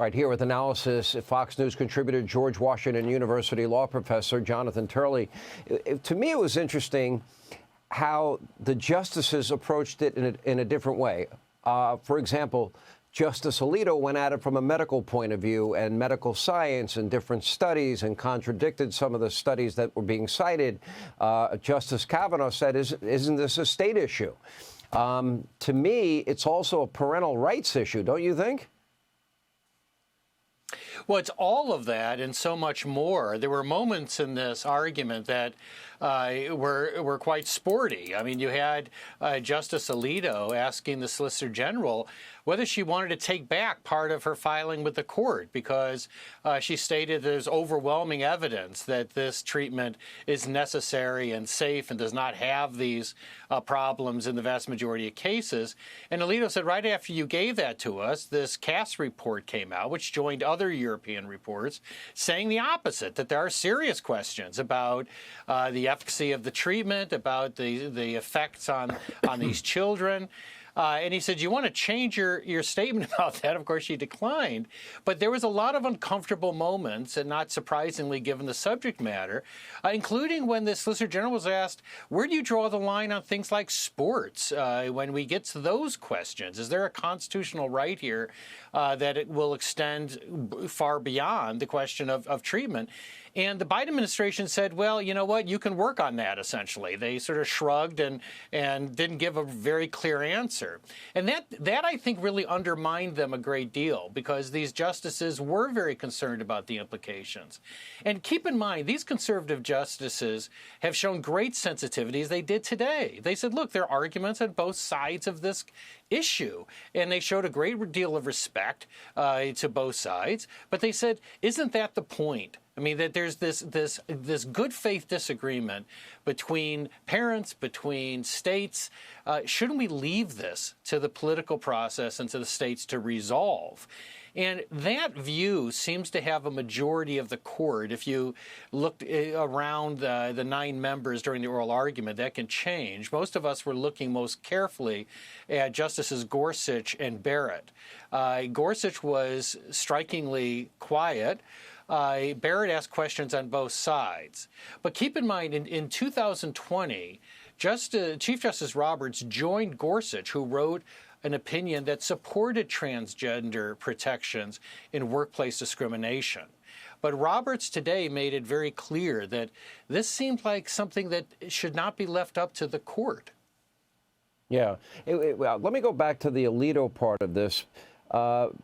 Right here with analysis, Fox News contributor, George Washington University law professor Jonathan Turley. To me, it was interesting how the justices approached it in a different way. For example, Justice Alito went at it from a medical point of view and medical science and different studies and contradicted some of the studies that were being cited. Justice Kavanaugh said, isn't this a state issue? To me, it's also a parental rights issue, don't you think? Well, it's all of that and so much more. There were moments in this argument that were quite sporty. I mean, you had Justice Alito asking the Solicitor General whether she wanted to take back part of her filing with the court because she stated there's overwhelming evidence that this treatment is necessary and safe and does not have these problems in the vast majority of cases. And Alito said, right after you gave that to us, this Cass report came out, which joined other European reports, saying the opposite, that there are serious questions about the efficacy of the treatment, about the effects on these children. And he said, you want to change your statement about that? Of course, she declined. But there was a lot of uncomfortable moments, and not surprisingly, given the subject matter, including when the Solicitor General was asked, where do you draw the line on things like sports when we get to those questions? Is there a constitutional right here that it will extend far beyond the question of treatment? And the Biden administration said, well, you know what, you can work on that, essentially. They sort of shrugged and didn't give a very clear answer. And that I think, really undermined them a great deal because these justices were very concerned about the implications. And keep in mind, these conservative justices have shown great sensitivity, as they did today. They said, look, there are arguments on both sides of this issue. And they showed a great deal of respect to both sides. But they said, isn't that the point? I mean, that there's this good faith disagreement between parents, between states. Shouldn't we leave this to the political process and to the states to resolve? And that view seems to have a majority of the court. If you looked around the 9 members during the oral argument, that can change. Most of us were looking most carefully at Justices Gorsuch and Barrett. Gorsuch was strikingly quiet. Barrett asked questions on both sides. But keep in mind, in 2020, Chief Justice Roberts joined Gorsuch, who wrote an opinion that supported transgender protections in workplace discrimination. But Roberts today made it very clear that this seemed like something that should not be left up to the court. Yeah. Well, let me go back to the Alito part of this.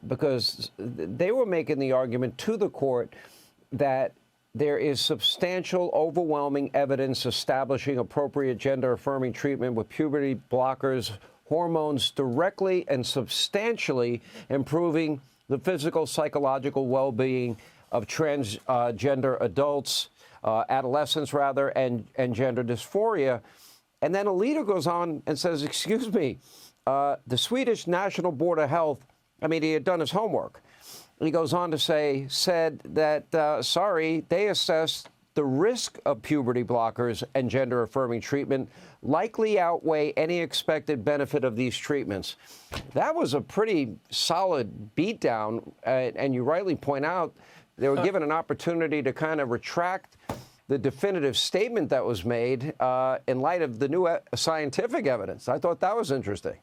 Because they were making the argument to the court that there is substantial, overwhelming evidence establishing appropriate gender-affirming treatment with puberty blockers, hormones directly and substantially improving the physical, psychological well-being of transgender adults, adolescents rather, and gender dysphoria. And then Alito goes on and says, excuse me, the Swedish National Board of Health, I mean, he had done his homework. He goes on to said that, sorry, they assessed the risk of puberty blockers and gender-affirming treatment likely outweigh any expected benefit of these treatments. That was a pretty solid beatdown, and you rightly point out they were given an opportunity to kind of retract the definitive statement that was made in light of the new scientific evidence. I thought that was interesting.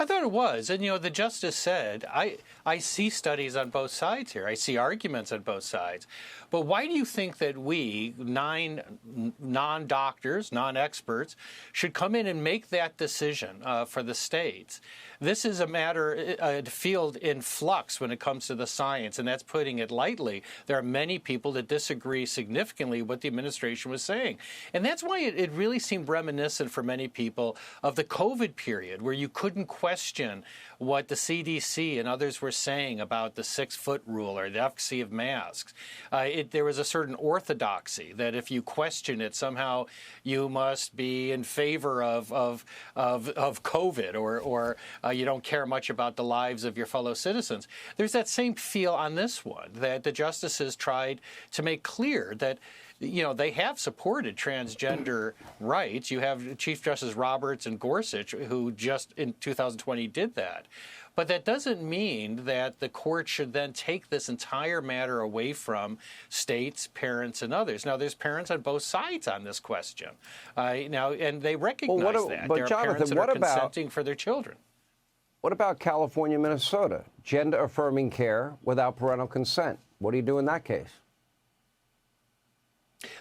I thought it was. And, the justice said, I see studies on both sides here. I see arguments on both sides. But why do you think that we, 9 non-doctors, non-experts, should come in and make that decision for the states? This is a field in flux when it comes to the science, and that's putting it lightly. There are many people that disagree significantly with what the administration was saying. And that's why it really seemed reminiscent for many people of the COVID period, where you couldn't question what the CDC and others were saying about the 6-foot rule or the efficacy of masks. There was a certain orthodoxy that if you question it, somehow you must be in favor of COVID or you don't care much about the lives of your fellow citizens. There's that same feel on this one, that the justices tried to make clear that they have supported transgender rights. You have Chief Justice Roberts and Gorsuch, who just in 2020 did that. But that doesn't mean that the court should then take this entire matter away from states, parents, and others. Now, there's parents on both sides on this question. And they recognize that. But there are Jonathan, parents that what are about consenting for their children. What about California, Minnesota? Gender-affirming care without parental consent. What do you do in that case?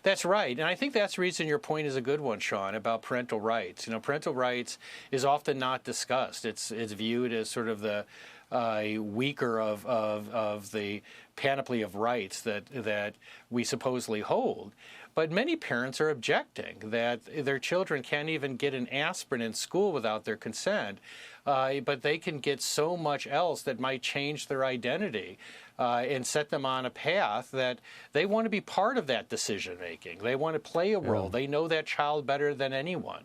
That's right. And I think that's the reason your point is a good one, Sean, about parental rights. Parental rights is often not discussed. It's viewed as sort of the weaker of the panoply of rights that we supposedly hold. But many parents are objecting that their children can't even get an aspirin in school without their consent, but they can get so much else that might change their identity and set them on a path that they want to be part of that decision making. They want to play a role. They know that child better than anyone.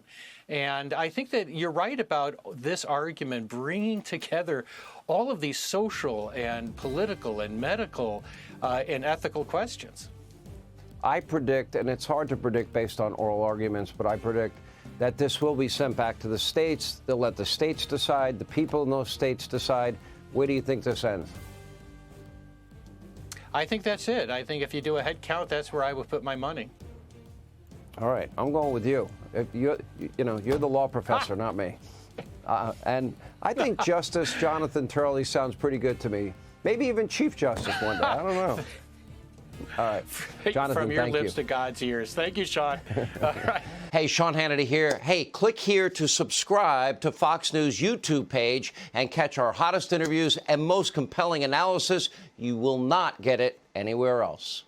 And I think that you're right about this argument bringing together all of these social and political and medical and ethical questions. I predict, and it's hard to predict based on oral arguments, but I predict that this will be sent back to the states. They'll let the states decide, the people in those states decide. Where do you think this ends? I think that's it. I think if you do a head count, that's where I would put my money. All right, I'm going with you. If you're the law professor, not me. And I think Justice Jonathan Turley sounds pretty good to me. Maybe even Chief Justice one day. I don't know. All right, Jonathan, From your thank lips you. to God's ears. Thank you, Sean. All right. Hey, Sean Hannity here. Hey, click here to subscribe to Fox News YouTube page and catch our hottest interviews and most compelling analysis. You will not get it anywhere else.